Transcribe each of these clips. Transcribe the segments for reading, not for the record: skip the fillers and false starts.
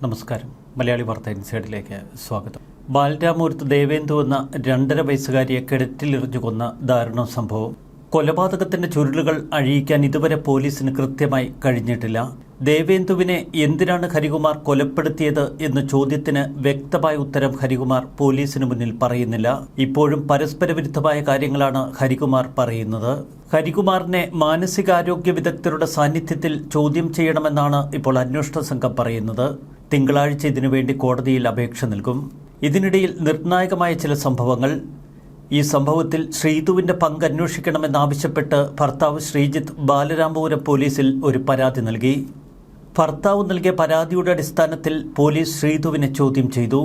നമസ്കാരം. മലയാളി വാർത്ത ഇൻസൈഡിലേക്ക് സ്വാഗതം. ബാലരാമപുരത്ത് ദേവേന്ദു എന്ന 2.5 വയസ്സുകാരിയെ കിണറ്റിലെറിഞ്ഞു കൊന്ന ദാരുണ സംഭവം. കൊലപാതകത്തിന്റെ ചുരുളുകൾ അഴിയിക്കാൻ ഇതുവരെ പോലീസിന് കൃത്യമായി കഴിഞ്ഞിട്ടില്ല. ദേവേന്ദുവിനെ എന്തിനാണ് ഹരികുമാർ കൊലപ്പെടുത്തിയത് എന്ന ചോദ്യത്തിന് വ്യക്തമായ ഉത്തരം ഹരികുമാർ പോലീസിന് മുന്നിൽ പറയുന്നില്ല. ഇപ്പോഴും പരസ്പര വിരുദ്ധമായ കാര്യങ്ങളാണ് ഹരികുമാർ പറയുന്നത്. ഹരികുമാറിനെ മാനസികാരോഗ്യ വിദഗ്ധരുടെ സാന്നിധ്യത്തിൽ ചോദ്യം ചെയ്യണമെന്നാണ് ഇപ്പോൾ അന്വേഷണ സംഘം പറയുന്നത്. തിങ്കളാഴ്ച ഇതിനുവേണ്ടി കോടതിയിൽ അപേക്ഷ നൽകും. ഇതിനിടയിൽ നിർണായകമായ ചില സംഭവങ്ങൾ. ഈ സംഭവത്തിൽ ശ്രീതുവിന്റെ പങ്ക് അന്വേഷിക്കണമെന്നാവശ്യപ്പെട്ട് ഭർത്താവ് ശ്രീജിത്ത് ബാലരാമപുരം പോലീസിൽ ഒരു പരാതി നൽകി. ഭർത്താവ് നൽകിയ പരാതിയുടെ അടിസ്ഥാനത്തിൽ പോലീസ് ശ്രീതുവിനെ ചോദ്യം ചെയ്തു.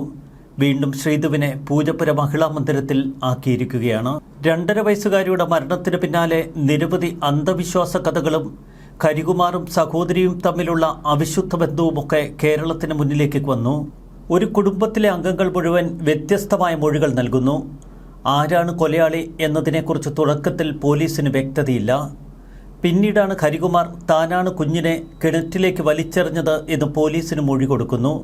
വീണ്ടും ശ്രീതുവിനെ പൂജപ്പുര മഹിളാ മന്ദിരത്തിൽ ആക്കിയിരിക്കുകയാണ്. 2.5 വയസ്സുകാരിയുടെ മരണത്തിന് പിന്നാലെ നിരവധി അന്ധവിശ്വാസ കഥകളും ഹരികുമാറും സഹോദരിയും തമ്മിലുള്ള അവിശുദ്ധ ബന്ധവുമൊക്കെ കേരളത്തിന് മുന്നിലേക്ക് വന്നു. ഒരു കുടുംബത്തിലെ അംഗങ്ങൾ മുഴുവൻ വ്യത്യസ്തമായ മൊഴികൾ നൽകുന്നു. ആരാണ് കൊലയാളി എന്നതിനെക്കുറിച്ച് തുടക്കത്തിൽ പോലീസിന് വ്യക്തതയില്ല. പിന്നീടാണ് ഹരികുമാർ താനാണ് കുഞ്ഞിനെ കിണറ്റിലേക്ക് വലിച്ചെറിഞ്ഞത് എന്ന് പോലീസിന് മൊഴി കൊടുക്കുന്നു.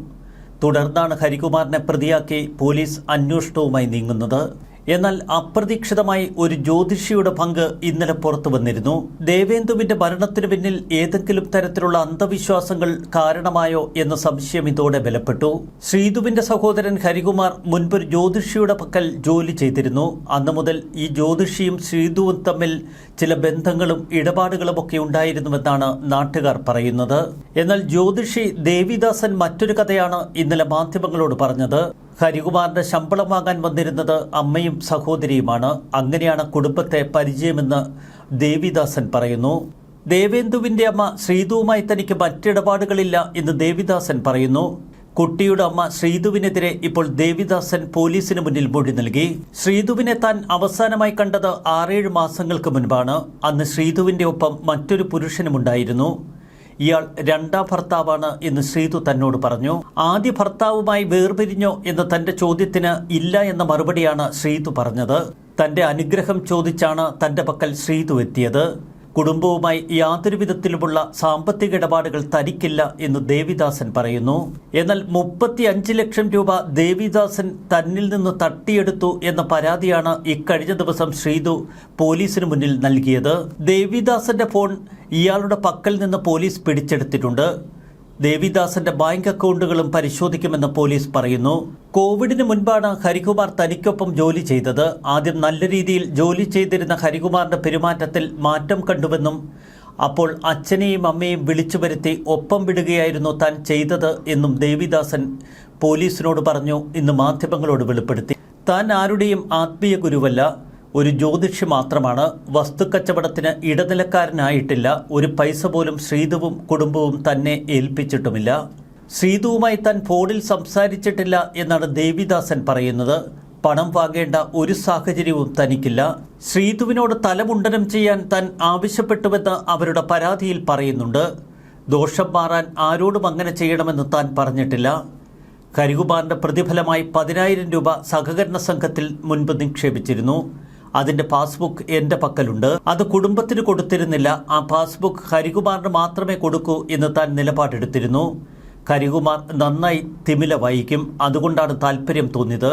തുടർന്നാണ് ഹരികുമാറിനെ പ്രതിയാക്കി പോലീസ് അന്വേഷണവുമായി നീങ്ങുന്നത്. എന്നാൽ അപ്രതീക്ഷിതമായി ഒരു ജ്യോതിഷിയുടെ പങ്ക് ഇന്നലെ പുറത്തു വന്നിരുന്നു. ദേവേന്ദുവിന്റെ മരണത്തിന് പിന്നിൽ ഏതെങ്കിലും തരത്തിലുള്ള അന്ധവിശ്വാസങ്ങൾ കാരണമായോ എന്ന സംശയം ഇതോടെ ബലപ്പെട്ടു. ശ്രീതുവിന്റെ സഹോദരൻ ഹരികുമാർ മുൻപൊരു ജ്യോതിഷിയുടെ പക്കൽ ജോലി ചെയ്തിരുന്നു. അന്നു മുതൽ ഈ ജ്യോതിഷിയും ശ്രീതുവും തമ്മിൽ ചില ബന്ധങ്ങളും ഇടപാടുകളുമൊക്കെ ഉണ്ടായിരുന്നുവെന്നാണ് നാട്ടുകാർ പറയുന്നത്. എന്നാൽ ജ്യോതിഷി ദേവിദാസൻ മറ്റൊരു കഥയാണ് ഇന്നലെ മാധ്യമങ്ങളോട് പറഞ്ഞത്. ഹരികുമാറിന്റെ ശമ്പളം വാങ്ങാൻ വന്നിരുന്നത് അമ്മയും സഹോദരിയുമാണ്. അങ്ങനെയാണ് കുടുംബത്തെ പരിചയമെന്ന് ദേവിദാസൻ പറയുന്നു. ദേവേന്ദുവിന്റെ അമ്മ ശ്രീതുവുമായി തനിക്ക് മറ്റിടപാടുകളില്ല എന്ന് ദേവിദാസൻ പറയുന്നു. കുട്ടിയുടെ അമ്മ ശ്രീതുവിനെതിരെ ഇപ്പോൾ ദേവിദാസൻ പോലീസിന് മുന്നിൽ മൊഴി നൽകി. ശ്രീതുവിനെ താൻ അവസാനമായി കണ്ടത് 6-7 മാസങ്ങൾക്ക് മുൻപാണ്. അന്ന് ശ്രീതുവിന്റെ ഒപ്പം മറ്റൊരു പുരുഷനുമുണ്ടായിരുന്നു. ഇയാൾ 2ാം ഭർത്താവാണ് എന്ന് ശ്രീതു തന്നോട് പറഞ്ഞു. ആദ്യ ഭർത്താവുമായി വേർപിരിഞ്ഞോ എന്ന തന്റെ ചോദ്യത്തിന് ഇല്ല എന്ന മറുപടിയാണ് ശ്രീതു പറഞ്ഞത്. തന്റെ അനുഗ്രഹം ചോദിച്ചാണ് തന്റെ പക്കൽ ശ്രീതു എത്തിയത്. കുടുംബവുമായി യാതൊരു വിധത്തിലുമുള്ള സാമ്പത്തിക ഇടപാടുകൾ തനിക്കില്ല എന്ന് ദേവിദാസൻ പറയുന്നു. എന്നാൽ 35 ലക്ഷം രൂപ ദേവിദാസൻ തന്നിൽ നിന്ന് തട്ടിയെടുത്തു എന്ന പരാതിയാണ് ഇക്കഴിഞ്ഞ ദിവസം ശ്രീതു പോലീസിന് മുന്നിൽ നൽകിയത്. ദേവിദാസന്റെ ഫോൺ ഇയാളുടെ പക്കൽ നിന്ന് പോലീസ് പിടിച്ചെടുത്തിട്ടുണ്ട്. ദേവിദാസന്റെ ബാങ്ക് അക്കൗണ്ടുകളും പരിശോധിക്കുമെന്ന് പോലീസ് പറയുന്നു. കോവിഡിന് മുൻപാണ് ഹരികുമാർ തനിക്കൊപ്പം ജോലി ചെയ്തത്. ആദ്യം നല്ല രീതിയിൽ ജോലി ചെയ്തിരുന്ന ഹരികുമാറിന്റെ പെരുമാറ്റത്തിൽ മാറ്റം കണ്ടുവെന്നും അപ്പോൾ അച്ഛനെയും അമ്മയും വിളിച്ചു വരുത്തി ഒപ്പം വിടുകയായിരുന്നു താൻ ചെയ്തത് എന്നും ദേവിദാസൻ പോലീസിനോട് പറഞ്ഞു. ഇന്ന് മാധ്യമങ്ങളോട് വെളിപ്പെടുത്തി. താൻ ആരുടെയും ആത്മീയ ഗുരുവല്ല, ഒരു ജ്യോതിഷി മാത്രമാണ്. വസ്തുക്കച്ചവടത്തിന് ഇടനിലക്കാരനായിട്ടില്ല. ഒരു പൈസ പോലും ശ്രീതുവും കുടുംബവും തന്നെ ഏൽപ്പിച്ചിട്ടുമില്ല. ശ്രീതുവുമായി താൻ ഫോണിൽ സംസാരിച്ചിട്ടില്ല എന്നാണ് ദേവിദാസൻ പറയുന്നത്. പണം വാങ്ങേണ്ട ഒരു സാഹചര്യവും തനിക്കില്ല. ശ്രീതുവിനോട് തലമുണ്ടനം ചെയ്യാൻ താൻ ആവശ്യപ്പെട്ടുവെന്ന് അവരുടെ പരാതിയിൽ പറയുന്നുണ്ട്. ദോഷം മാറാൻ ആരോടും അങ്ങനെ ചെയ്യണമെന്ന് താൻ പറഞ്ഞിട്ടില്ല. ഹരികുമാറിന്റെ പ്രതിഫലമായി 10,000 രൂപ സഹകരണ സംഘത്തിൽ മുൻപ് നിക്ഷേപിച്ചിരുന്നു. അതിന്റെ പാസ്ബുക്ക് എന്റെ പക്കലുണ്ട്. അത് കുടുംബത്തിന് കൊടുത്തിരുന്നില്ല. ആ പാസ്ബുക്ക് ഹരികുമാറിന് മാത്രമേ കൊടുക്കൂ എന്ന് താൻ നിലപാടെടുത്തിരുന്നു. ഹരികുമാർ നന്നായി തിമില വായിക്കും. അതുകൊണ്ടാണ് താല്പര്യം തോന്നിയത്.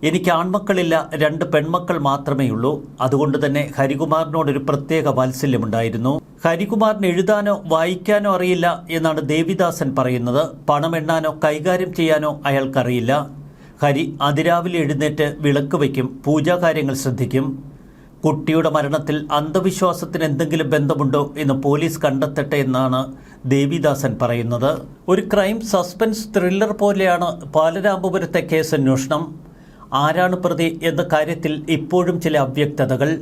എനിക്ക് ആൺമക്കളില്ല, 2 പെൺമക്കൾ മാത്രമേയുള്ളൂ. അതുകൊണ്ട് തന്നെ ഹരികുമാറിനോടൊരു പ്രത്യേക വാത്സല്യമുണ്ടായിരുന്നു. ഹരികുമാറിന് എഴുതാനോ വായിക്കാനോ അറിയില്ല എന്നാണ് ദേവിദാസൻ പറയുന്നത്. പണം എണ്ണാനോ കൈകാര്യം ചെയ്യാനോ അയാൾക്കറിയില്ല. ഹരി അതിരാവിലെ എഴുന്നേറ്റ് വിളക്ക് വയ്ക്കും, പൂജാകാര്യങ്ങൾ ശ്രദ്ധിക്കും. കുട്ടിയുടെ മരണത്തിൽ അന്ധവിശ്വാസത്തിന് എന്തെങ്കിലും ബന്ധമുണ്ടോ എന്ന് പോലീസ് കണ്ടെത്തട്ടെ എന്നാണ് ദേവിദാസൻ പറയുന്നത്. ഒരു ക്രൈം സസ്പെൻസ് ത്രില്ലർ പോലെയാണ് ബാലരാമപുരത്തെ കേസ് അന്വേഷണം. ആരാണ് പ്രതി എന്ന കാര്യത്തിൽ ഇപ്പോഴും ചില അവ്യക്തതകൾ.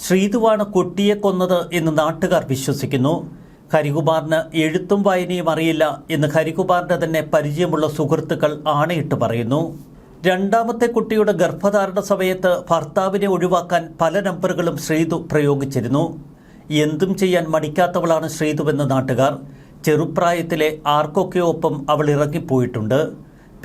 ശ്രീതുവാണ് കുട്ടിയെ കൊന്നത് എന്ന് നാട്ടുകാർ വിശ്വസിക്കുന്നു. ഹരികുമാറിന് എഴുത്തും വായനയും അറിയില്ല എന്ന് ഹരികുമാറിന്റെ തന്നെ പരിചയമുള്ള സുഹൃത്തുക്കൾ ആണയിട്ട് പറയുന്നു. 2ാമത്തെ കുട്ടിയുടെ ഗർഭധാരണ സമയത്ത് ഭർത്താവിനെ ഒഴിവാക്കാൻ പല നമ്പറുകളും ശ്രീതു പ്രയോഗിച്ചിരുന്നു. എന്തും ചെയ്യാൻ മടിക്കാത്തവളാണ് ശ്രീതുവെന്ന് നാട്ടുകാർ. ചെറുപ്രായത്തിലെ ആർക്കൊക്കെ ഒപ്പം അവൾ ഇറങ്ങിപ്പോയിട്ടുണ്ട്.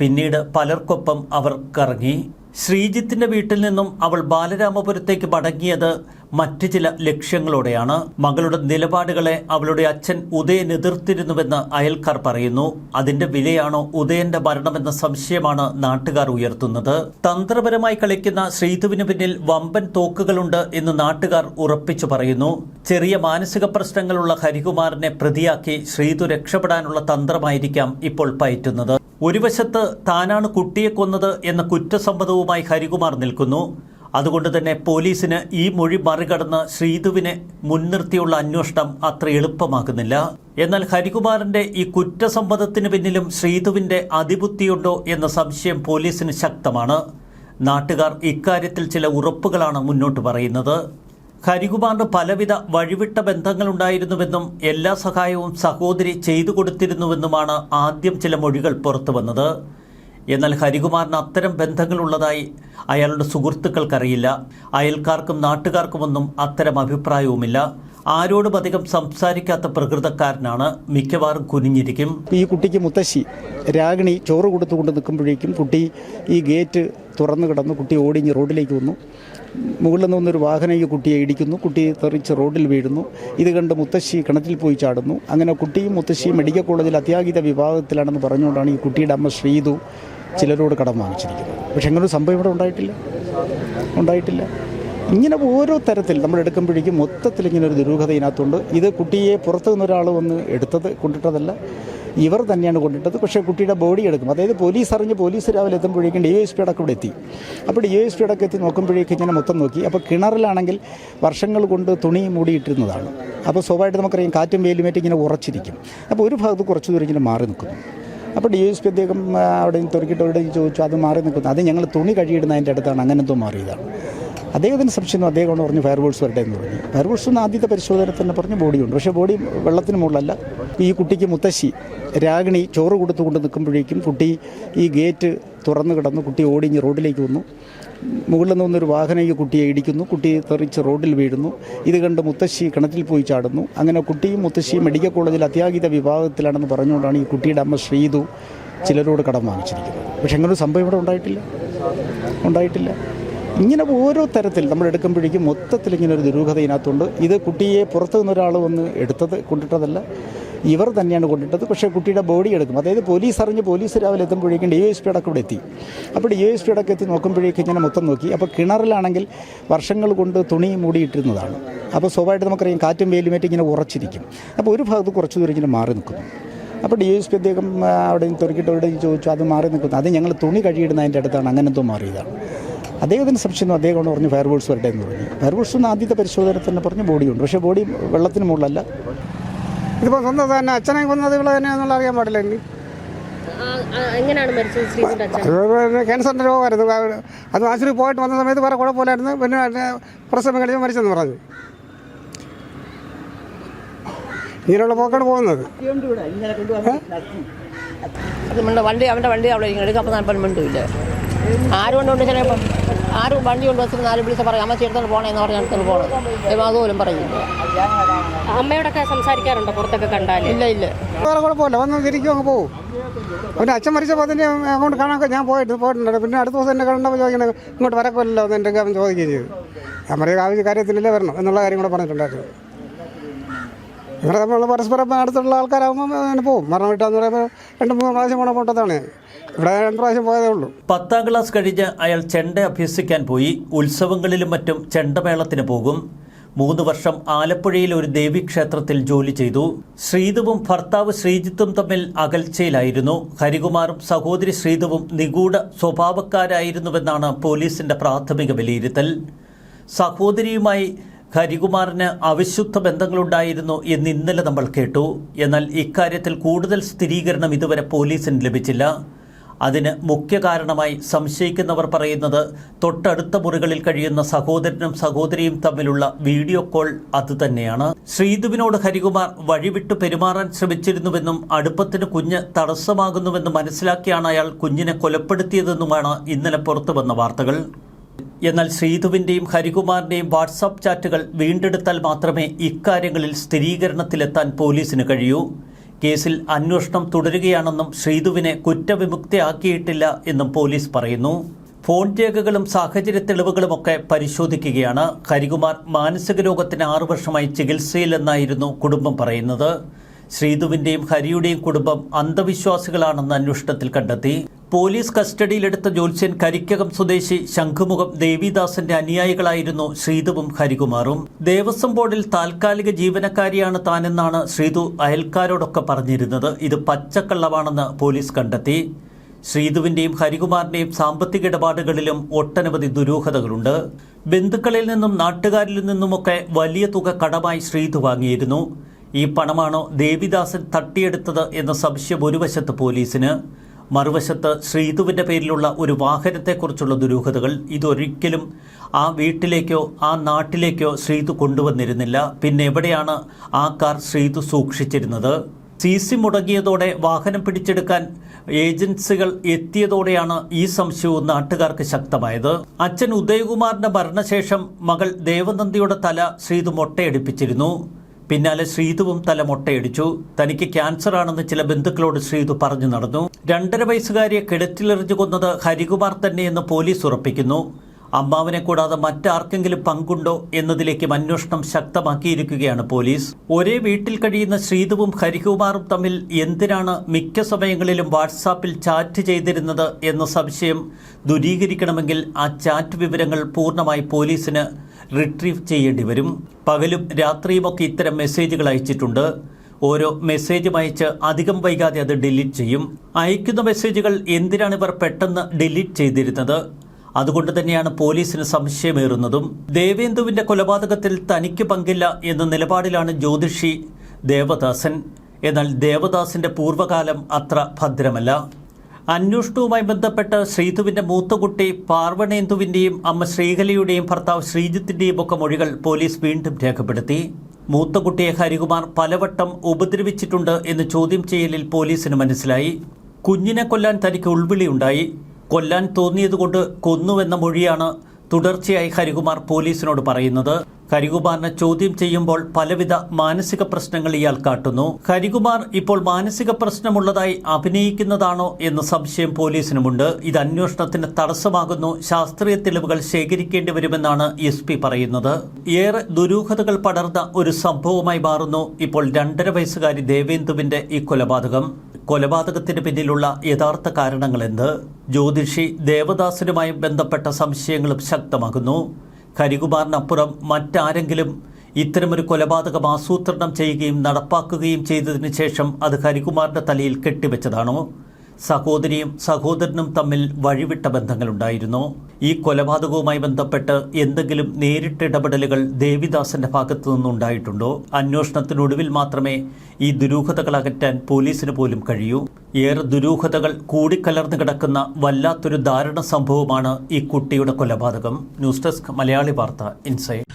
പിന്നീട് പലർക്കൊപ്പം അവർ കറങ്ങി. ശ്രീജിത്തിന്റെ വീട്ടിൽ നിന്നും അവൾ ബാലരാമപുരത്തേക്ക് മടങ്ങിയത് മറ്റ് ചില ലക്ഷ്യങ്ങളോടെയാണ്. മകളുടെ നിലപാടുകളെ അവളുടെ അച്ഛൻ ഉദയൻ എതിർത്തിരുന്നുവെന്ന് അയൽക്കാർ പറയുന്നു. അതിന്റെ വിലയാണോ ഉദയന്റെ മരണമെന്ന സംശയമാണ് നാട്ടുകാർ ഉയർത്തുന്നത്. തന്ത്രപരമായി കളിക്കുന്ന ശ്രീധുവിന് പിന്നിൽ വമ്പൻ തോക്കുകളുണ്ട് എന്ന് നാട്ടുകാർ ഉറപ്പിച്ചു പറയുന്നു. ചെറിയ മാനസിക പ്രശ്നങ്ങളുള്ള ഹരികുമാറിനെ പ്രതിയാക്കി ശ്രീധു രക്ഷപ്പെടാനുള്ള തന്ത്രമായിരിക്കാം ഇപ്പോൾ പയറ്റുന്നത്. ഒരു വശത്ത് താനാണ് കുട്ടിയെ കൊന്നത് എന്ന കുറ്റസമ്മതവുമായി ഹരികുമാർ നിൽക്കുന്നു. അതുകൊണ്ട് തന്നെ പോലീസിന് ഈ മൊഴി മറികടന്ന് ശ്രീധുവിനെ മുൻനിർത്തിയുള്ള അന്വേഷണം അത്ര എളുപ്പമാകുന്നില്ല. എന്നാൽ ഹരികുമാറിന്റെ ഈ കുറ്റസമ്മതത്തിന് പിന്നിലും ശ്രീധുവിന്റെ അതിബുദ്ധിയുണ്ടോ എന്ന സംശയം പോലീസിന് ശക്തമാണ്. നാട്ടുകാർ ഇക്കാര്യത്തിൽ ചില ഉറപ്പുകളാണ് മുന്നോട്ട് പറയുന്നത്. ഹരികുമാറിന് പലവിധ വഴിവിട്ട ബന്ധങ്ങളുണ്ടായിരുന്നുവെന്നും എല്ലാ സഹായവും സഹോദരി ചെയ്തു കൊടുത്തിരുന്നുവെന്നുമാണ് ആദ്യം ചില മൊഴികൾ പുറത്തു വന്നത്. എന്നാൽ ഹരികുമാറിന് അത്തരം ബന്ധങ്ങളുള്ളതായി അയാളുടെ സുഹൃത്തുക്കൾക്കറിയില്ല. അയൽക്കാർക്കും നാട്ടുകാർക്കുമൊന്നും അത്തരം അഭിപ്രായവുമില്ല. ആരോടും അധികം സംസാരിക്കാത്ത പ്രകൃതക്കാരനാണ്. മിക്കവാറും കുനിഞ്ഞിരിക്കും. ഈ കുട്ടിക്ക് മുത്തശ്ശി രാഗിണി ചോറ് കൊടുത്തുകൊണ്ട് നിൽക്കുമ്പോഴേക്കും കുട്ടി ഈ ഗേറ്റ് തുറന്നു കിടന്നു. കുട്ടി ഓടിഞ്ഞ് റോഡിലേക്ക് വന്നു. മുകളിൽ നിന്നൊരു വാഹനം ഈ കുട്ടിയെ ഇടിക്കുന്നു. കുട്ടി തെറിച്ച് റോഡിൽ വീഴുന്നു. ഇത് കണ്ട് മുത്തശ്ശി കിണറ്റിൽ പോയി ചാടുന്നു. അങ്ങനെ കുട്ടിയും മുത്തശ്ശിയും മെഡിക്കൽ കോളേജിൽ അത്യാഹിത വിഭാഗത്തിലാണെന്ന് പറഞ്ഞുകൊണ്ടാണ് ഈ കുട്ടിയുടെ അമ്മ ശ്രീധു ചിലരോട് കടം വാങ്ങിച്ചിരിക്കുന്നത്. പക്ഷെ അങ്ങനൊരു സംഭവം ഇവിടെ ഉണ്ടായിട്ടില്ല. ഇങ്ങനെ ഓരോ തരത്തിൽ നമ്മൾ എടുക്കുമ്പോഴേക്കും മൊത്തത്തിൽ ഇങ്ങനെ ഒരു ദുരൂഹത ഇതിനകത്തുണ്ട്. ഇത് കുട്ടിയെ പുറത്തു നിന്നൊരാൾ വന്ന് കൊണ്ടിട്ടതല്ല, ഇവർ തന്നെയാണ് കൊണ്ടിട്ടത്. പക്ഷേ കുട്ടിയുടെ ബോഡി എടുക്കും. അതായത് പോലീസ് രാവിലെ എത്തുമ്പോഴേക്കും DSP അടക്കം ഇവിടെ എത്തി. അപ്പോൾ DSP അടക്കം എത്തി നോക്കുമ്പോഴേക്കും ഇങ്ങനെ മൊത്തം നോക്കി. അപ്പോൾ കിണറിലാണെങ്കിൽ വർഷങ്ങൾ കൊണ്ട് തുണി മൂടിയിട്ടിരുന്നതാണ്. അപ്പോൾ സ്വാഭാവികമായിട്ട് നമുക്കറിയാം കാറ്റും വെയിലുമേറ്റ് ഇങ്ങനെ ഉറച്ചിരിക്കും. അപ്പോൾ ഒരു ഭാഗത്ത് കുറച്ച് ദൂരം ഇങ്ങനെ മാറി നിൽക്കുന്നു. അപ്പോൾ DSP അദ്ദേഹം അവിടെ തുറക്കിയിട്ട് ചോദിച്ചു, അത് മാറി നിൽക്കുന്നു. അത് ഞങ്ങൾ തുണി കഴുകിയിടുന്നതിൻ്റെ അടുത്താണ്, അങ്ങനെ എന്തോ മാറിയതാണ്. അദ്ദേഹത്തിന് സംശയം. അദ്ദേഹം പറഞ്ഞു ഫയർഫോഴ്സ് വരട്ടെ എന്ന് പറഞ്ഞു. ഫയർഫോഴ്സ് ആദ്യത്തെ പരിശോധന തന്നെ പറഞ്ഞ് ബോഡിയുണ്ട്. പക്ഷേ ബോഡി വെള്ളത്തിന് മുകളിലല്ല. ഈ കുട്ടിക്ക് മുത്തശ്ശി രാഗിണി ചോറ് കൊടുത്തുകൊണ്ട് നിൽക്കുമ്പോഴേക്കും കുട്ടി ഈ ഗേറ്റ് തുറന്നു കിടന്നു. കുട്ടി ഓടിഞ്ഞ് റോഡിലേക്ക് വന്നു. മുകളിൽ നിന്നൊരു വാഹനം ഈ കുട്ടിയെ ഇടിക്കുന്നു. കുട്ടി തെറിച്ച് റോഡിൽ വീഴുന്നു. ഇത് കണ്ട് മുത്തശ്ശി കിണറ്റിൽ പോയി ചാടുന്നു. അങ്ങനെ കുട്ടിയും മുത്തശ്ശിയും മെഡിക്കൽ കോളേജിൽ അത്യാഹിത വിഭാഗത്തിലാണെന്ന് പറഞ്ഞുകൊണ്ടാണ് ഈ കുട്ടിയുടെ അമ്മ ശ്രീധു ചിലരോട് കടം വാങ്ങിച്ചിരിക്കുന്നത്. പക്ഷെ അങ്ങനൊരു സംഭവം ഇവിടെ ഉണ്ടായിട്ടില്ല. ഇങ്ങനെ ഓരോ തരത്തിൽ നമ്മൾ എടുക്കുമ്പോഴേക്കും മൊത്തത്തിൽ ഇങ്ങനെ ഒരു ദുരൂഹത ഇതിനകത്തുണ്ട്. ഇത് കുട്ടിയെ പുറത്തു നിന്നൊരാൾ വന്ന് കൊണ്ടിട്ടതല്ല, ഇവർ തന്നെയാണ് കൊണ്ടിട്ടത്. പക്ഷേ കുട്ടിയുടെ ബോഡി എടുക്കും. അതായത് പോലീസ് രാവിലെ എത്തുമ്പോഴേക്കും DSP അടക്കം ഇവിടെ എത്തി. അപ്പോൾ DSP അടക്കം എത്തി നോക്കുമ്പോഴേക്കും ഇങ്ങനെ മൊത്തം നോക്കി. അപ്പോൾ കിണറിലാണെങ്കിൽ വർഷങ്ങൾ കൊണ്ട് തുണി മൂടിയിട്ടിരുന്നതാണ്. അപ്പോൾ സ്വാഭാവികമായിട്ട് നമുക്കറിയാം കാറ്റും വെയിലുമേറ്റ് ഇങ്ങനെ ഉറച്ചിരിക്കും. അപ്പോൾ ഒരു ഭാഗത്ത് കുറച്ച് ദൂരം ഇങ്ങനെ മാറി നിൽക്കുന്നു. അപ്പോൾ DSP അദ്ദേഹം അവിടെ തുറക്കിയിട്ട് ചോദിച്ചു, അത് മാറി നിൽക്കുന്നു. അത് ഞങ്ങൾ തുണി കഴുകിയിടുന്നതിൻ്റെ അടുത്താണ്, അങ്ങനെ എന്തോ മാറിയതാണ്. അദ്ദേഹത്തിന് സംശയം. അദ്ദേഹം പറഞ്ഞു ഫയർഫോഴ്സ് വരട്ടെ എന്ന് പറഞ്ഞു. ഫയർഫോഴ്സ് ആദ്യത്തെ പരിശോധന തന്നെ പറഞ്ഞ് ബോഡിയുണ്ട്. പക്ഷേ ബോഡി വെള്ളത്തിന് മുകളിലല്ല. ഇതിപ്പോൾ സ്വന്തം തന്നെ അച്ഛനെ കൊന്നത് ഇവിടെ തന്നെയാണെന്നുള്ള അറിയാൻ പാടില്ല. ഇനി ക്യാൻസറിൻ്റെ രോഗമായിരുന്നു. അത് ആശുപത്രി പോയിട്ട് വന്ന സമയത്ത് വേറെ കുഴപ്പമില്ലായിരുന്നു. പിന്നെ പ്രസവം കഴിഞ്ഞ് മരിച്ചെന്ന് പറഞ്ഞു. ഇങ്ങനെയുള്ള പോക്കാണ് പോകുന്നത്. വണ്ടി അവൻ്റെ വണ്ടി അവിടെ എടുക്കാൻ താല്പര്യം മിണ്ടില്ല. ആരും ചിലപ്പം ആരും വണ്ടി കൊണ്ട് വെച്ചിട്ട് 4 വിളിച്ച് പറയും അമ്മ ചേർത്തോണ്ട് പോകണമെന്ന് പറഞ്ഞ് അടുത്തോണ്ട് പോകണം. അതുപോലും പറയില്ല. അമ്മയോടൊക്കെ സംസാരിക്കാറുണ്ടോ പുറത്തൊക്കെ കണ്ടാൽ? ഇല്ല. വേറെ കുഴപ്പമില്ല. വന്ന് തിരിക്കും അങ്ങ് പോകും. പിന്നെ അച്ഛൻ മരിച്ചപ്പോൾ അതിൻ്റെ അങ്ങോട്ട് കാണാൻ ഞാൻ പോയിട്ടുണ്ട്. പിന്നെ അടുത്ത ദിവസം എന്നെ കണ്ടപ്പോൾ ചോദിക്കണേ ഇങ്ങോട്ട് വരക്കില്ലല്ലോ എന്ന് എൻ്റെ അവൻ ചോദിക്കുകയും ചെയ്തു. ഞാൻ പറയുക കാര്യത്തിലല്ലേ വരണം എന്നുള്ള കാര്യം കൂടെ പറഞ്ഞിട്ടുണ്ടായിരുന്നു. ഇവിടെ നമ്മൾ പരസ്പരം അടുത്തുള്ള ആൾക്കാരാകുമ്പോൾ അങ്ങനെ പോകും. മരണം വിട്ടാന്ന് പറയുമ്പോൾ 2-3 പ്രാവശ്യം കൂടെ പോട്ടതാണ്. ഇവിടെ 2 പ്രാവശ്യം പോയതേ ഉള്ളൂ. 10ാം ക്ലാസ് കഴിഞ്ഞ് അയാൾ ചെണ്ട അഭ്യസിക്കാൻ പോയി. ഉത്സവങ്ങളിലും മറ്റും ചെണ്ടമേളത്തിന് പോകും. 3 വർഷം ആലപ്പുഴയിൽ ഒരു ദേവീക്ഷേത്രത്തിൽ ജോലി ചെയ്തു. ശ്രീധുവും ഭർത്താവ് ശ്രീജിത്തും തമ്മിൽ അകൽച്ചയിലായിരുന്നു. ഹരികുമാറും സഹോദരി ശ്രീധുവും നിഗൂഢ സ്വഭാവക്കാരായിരുന്നുവെന്നാണ് പോലീസിന്റെ പ്രാഥമിക വിലയിരുത്തൽ. സഹോദരിയുമായി ഹരികുമാറിന് അവിശുദ്ധ ബന്ധങ്ങളുണ്ടായിരുന്നു എന്ന് ഇന്നലെ നമ്മൾ കേട്ടു. എന്നാൽ ഇക്കാര്യത്തിൽ കൂടുതൽ സ്ഥിരീകരണം ഇതുവരെ പോലീസിന് ലഭിച്ചില്ല. അതിന് മുഖ്യ കാരണമായി സംശയിക്കുന്നവർ പറയുന്നത് തൊട്ടടുത്ത മുറികളിൽ കഴിയുന്ന സഹോദരനും സഹോദരിയും തമ്മിലുള്ള വീഡിയോ കോൾ അതുതന്നെയാണ്. ശ്രീധുവിനോട് ഹരികുമാർ വഴിവിട്ടു പെരുമാറാൻ ശ്രമിച്ചിരുന്നുവെന്നും അടുപ്പത്തിന് കുഞ്ഞ് തടസ്സമാകുന്നുവെന്നും മനസ്സിലാക്കിയാണ് അയാൾ കുഞ്ഞിനെ കൊലപ്പെടുത്തിയതെന്നുമാണ് ഇന്നലെ പുറത്തു വന്ന വാർത്തകൾ. എന്നാൽ ശ്രീധുവിൻ്റെയും ഹരികുമാറിൻ്റെയും വാട്സാപ്പ് ചാറ്റുകൾ വീണ്ടെടുത്താൽ മാത്രമേ ഇക്കാര്യങ്ങളിൽ സ്ഥിരീകരണത്തിലെത്താൻ പോലീസിന് കഴിയൂ. കേസിൽ അന്വേഷണം തുടരുകയാണെന്നും ശ്രീധുവിനെ കുറ്റവിമുക്തയാക്കിയിട്ടില്ല എന്നും പോലീസ് പറയുന്നു. ഫോൺ രേഖകളും സാഹചര്യ തെളിവുകളുമൊക്കെ പരിശോധിക്കുകയാണ്. ഹരികുമാർ മാനസിക രോഗത്തിന് 6 വർഷമായി ചികിത്സയിലെന്നായിരുന്നു കുടുംബം പറയുന്നത്. ശ്രീധുവിന്റെയും ഹരിയുടെയും കുടുംബം അന്ധവിശ്വാസികളാണെന്ന് അന്വേഷണത്തിൽ കണ്ടെത്തി. പോലീസ് കസ്റ്റഡിയിലെടുത്ത ജ്യോത്സ്യൻ കരിക്കകം സ്വദേശി ശംഖുമുഖം ദേവിദാസന്റെ അനുയായികളായിരുന്നു ശ്രീധുവും ഹരികുമാറും. ദേവസ്വം ബോർഡിൽ താൽക്കാലിക ജീവനക്കാരിയാണ് താനെന്നാണ് ശ്രീധു അയൽക്കാരോടൊക്കെ പറഞ്ഞിരുന്നത്. ഇത് പച്ചക്കള്ളമാണെന്ന് പോലീസ് കണ്ടെത്തി. ശ്രീധുവിന്റെയും ഹരികുമാറിന്റെയും സാമ്പത്തിക ഇടപാടുകളിലും ഒട്ടനവധി ദുരൂഹതകളുണ്ട്. ബന്ധുക്കളിൽ നിന്നും നാട്ടുകാരിൽ നിന്നുമൊക്കെ വലിയ തുക കടമായി ശ്രീധു വാങ്ങിയിരുന്നു. ഈ പണമാണോ ദേവിദാസൻ തട്ടിയെടുത്തത് എന്ന സംശയം ഒരു വശത്ത് പോലീസിന്, മറുവശത്ത് ശ്രീധുവിന്റെ പേരിലുള്ള ഒരു വാഹനത്തെക്കുറിച്ചുള്ള ദുരൂഹതകൾ. ഇതൊരിക്കലും ആ വീട്ടിലേക്കോ ആ നാട്ടിലേക്കോ ശ്രീധു കൊണ്ടുവന്നിരുന്നില്ല. പിന്നെ എവിടെയാണ് ആ കാർ ശ്രീധു സൂക്ഷിച്ചിരുന്നത്? CC മുടങ്ങിയതോടെ വാഹനം പിടിച്ചെടുക്കാൻ ഏജൻസികൾ എത്തിയതോടെയാണ് ഈ സംശയവും നാട്ടുകാർക്ക് ശക്തമായത്. അച്ഛൻ ഉദയകുമാറിന്റെ മരണശേഷം മകൾ ദേവനന്ദിയുടെ തല ശ്രീധു മൊട്ടയടിപ്പിച്ചിരുന്നു. പിന്നാലെ ശ്രീധുവും തല മൊട്ടയടിച്ചു. തനിക്ക് ക്യാൻസറാണെന്ന് ചില ബന്ധുക്കളോട് ശ്രീധു പറഞ്ഞു നടന്നു. 2.5 വയസ്സുകാരിയെ കിണറ്റിലെറിഞ്ഞു കൊന്നത് ഹരികുമാർ തന്നെയെന്ന് പോലീസ് ഉറപ്പിക്കുന്നു. അമ്മാവനെ കൂടാതെ മറ്റാർക്കെങ്കിലും പങ്കുണ്ടോ എന്നതിലേക്കും അന്വേഷണം ശക്തമാക്കിയിരിക്കുകയാണ് പോലീസ്. ഒരേ വീട്ടിൽ കഴിയുന്ന ശ്രീധുവും ഹരികുമാറും തമ്മിൽ എന്തിനാണ് മിക്ക സമയങ്ങളിലും വാട്സാപ്പിൽ ചാറ്റ് ചെയ്തിരുന്നത് എന്ന സംശയം ദൂരീകരിക്കണമെങ്കിൽ ആ ചാറ്റ് വിവരങ്ങൾ പൂർണ്ണമായി പോലീസിന് റിട്രീവ് ചെയ്യേണ്ടി വരും. പകലും രാത്രിയുമൊക്കെ ഇത്തരം മെസ്സേജുകൾ അയച്ചിട്ടുണ്ട്. ഓരോ മെസ്സേജും അയച്ച് അധികം വൈകാതെ അത് ഡിലീറ്റ് ചെയ്യും. അയക്കുന്ന മെസ്സേജുകൾ എന്തിനാണ് ഇവർ പെട്ടെന്ന് ഡിലീറ്റ് ചെയ്തിരുന്നത്? അതുകൊണ്ട് തന്നെയാണ് പോലീസിന് സംശയമേറുന്നതും. ദേവേന്ദുവിന്റെ കൊലപാതകത്തിൽ തനിക്ക് പങ്കില്ല എന്ന നിലപാടിലാണ് ജ്യോതിഷി ദേവദാസൻ. എന്നാൽ ദേവദാസിന്റെ പൂർവ്വകാലം അത്ര ഭദ്രമല്ല. അന്വേഷണവുമായി ബന്ധപ്പെട്ട് ശ്രീധുവിന്റെ മൂത്തകുട്ടി പാർവണേന്ദുവിന്റെയും അമ്മ ശ്രീകലയുടെയും ഭർത്താവ് ശ്രീജിത്തിന്റെയും ഒക്കെ മൊഴികൾ പോലീസ് വീണ്ടും രേഖപ്പെടുത്തി. മൂത്തകുട്ടിയെ ഹരികുമാർ പലവട്ടം ഉപദ്രവിച്ചിട്ടുണ്ട് എന്ന് ചോദ്യം ചെയ്യലിൽ പോലീസിന് മനസ്സിലായി. കുഞ്ഞിനെ കൊല്ലാൻ തനിക്ക് ഉൾവിളിയുണ്ടായി, കൊല്ലാൻ തോന്നിയതുകൊണ്ട് കൊന്നുവെന്ന മൊഴിയാണ് തുടർച്ചയായി ഹരികുമാർ പോലീസിനോട് പറയുന്നത്. ഹരികുമാറിനെ ചോദ്യം ചെയ്യുമ്പോൾ പലവിധ മാനസിക പ്രശ്നങ്ങൾ ഇയാൾ കാട്ടുന്നു. ഹരികുമാർ ഇപ്പോൾ മാനസിക പ്രശ്നമുള്ളതായി അഭിനയിക്കുന്നതാണോ എന്ന സംശയം പോലീസിനുമുണ്ട്. ഇത് അന്വേഷണത്തിന് തടസ്സമാകുന്നു. ശാസ്ത്രീയ തെളിവുകൾ ശേഖരിക്കേണ്ടി വരുമെന്നാണ് SP പറയുന്നത്. ഏറെ ദുരൂഹതകൾ പടർന്ന ഒരു സംഭവമായി മാറുന്നു ഇപ്പോൾ 2.5 വയസ്സുകാരി ദേവേന്ദുവിന്റെ ഈ കൊലപാതകത്തിന് പിന്നിലുള്ള യഥാർത്ഥ കാരണങ്ങളെന്ത്? ജ്യോതിഷി ദേവദാസനുമായി ബന്ധപ്പെട്ട സംശയങ്ങളും ശക്തമാകുന്നു. ഹരികുമാറിനപ്പുറം മറ്റാരെങ്കിലും ഇത്തരമൊരു കൊലപാതകം ആസൂത്രണം ചെയ്യുകയും നടപ്പാക്കുകയും ചെയ്തതിനു ശേഷം അത് ഹരികുമാറിന്റെ തലയിൽ കെട്ടിവെച്ചതാണോ? സഹോദരിയും സഹോദരനും തമ്മിൽ വഴിവിട്ട ബന്ധങ്ങളുണ്ടായിരുന്നോ? ഈ കൊലപാതകവുമായി ബന്ധപ്പെട്ട് എന്തെങ്കിലും നേരിട്ട് ഇടപെടലുകൾ ദേവിദാസന്റെ ഭാഗത്തു നിന്നുണ്ടായിട്ടുണ്ടോ? അന്വേഷണത്തിനൊടുവിൽ മാത്രമേ ഈ ദുരൂഹതകൾ അകറ്റാൻ പോലീസിന് പോലും കഴിയൂ. ഏറെ ദുരൂഹതകൾ കൂടിക്കലർന്നു കിടക്കുന്ന വല്ലാത്തൊരു ദാരുണ സംഭവമാണ് ഈ കുട്ടിയുടെ കൊലപാതകം. ന്യൂസ് ഡെസ്ക് മലയാളി വാർത്ത ഇൻസൈഡ്.